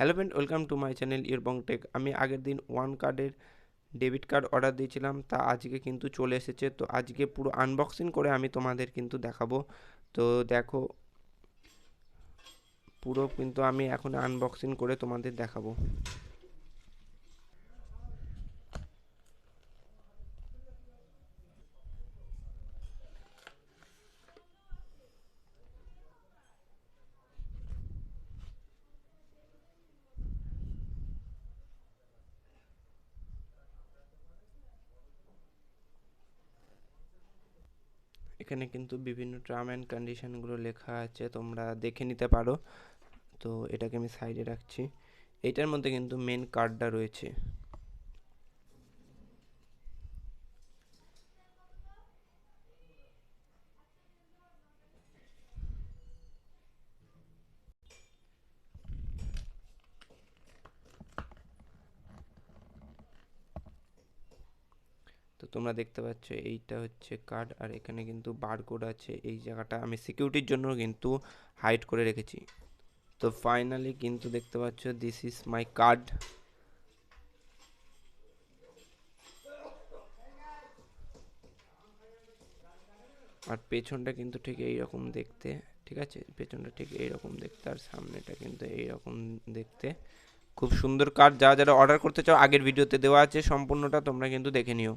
Hello friend, welcome to my channel Bong tech. আমি আগের দিন ওয়ান কার্ডের ডেবিট কার্ড অর্ডার দিয়েছিলাম, তা আজকে কিন্তু চলে এসেছে। তো আজকে পুরো আনবক্সিং করে আমি তোমাদের কিন্তু দেখাবো। তো দেখো, পুরো কিন্তু আমি এখন আনবক্সিং করে তোমাদের দেখাবো। এখানে কিন্তু বিভিন্ন টার্ম অ্যান্ড কন্ডিশনগুলো লেখা আছে, তোমরা দেখে নিতে পারো। তো এটাকে আমি সাইডে রাখছি। এইটার মধ্যে কিন্তু মেন কার্ডটা রয়েছে। তো তোমরা দেখতে পাচ্ছ এইটা হচ্ছে কার্ড, আর এখানে কিন্তু বারকোড আছে। এই জায়গাটা আমি সিকিউরিটির জন্য কিন্তু হাইড করে রেখেছি। তো ফাইনালি কিন্তু দেখতে পাচ্ছ, দিস ইজ মাই কার্ড। আর পেছনটা কিন্তু ঠিক এইরকম দেখতে, ঠিক আছে? পেছনটা ঠিক এইরকম দেখতে, আর সামনেটা কিন্তু এইরকম দেখতে। খুব সুন্দর কার্ড। যারা যারা অর্ডার করতে চাও, আগের ভিডিওতে দেওয়া আছে সম্পূর্ণটা, তোমরা কিন্তু দেখে নিও।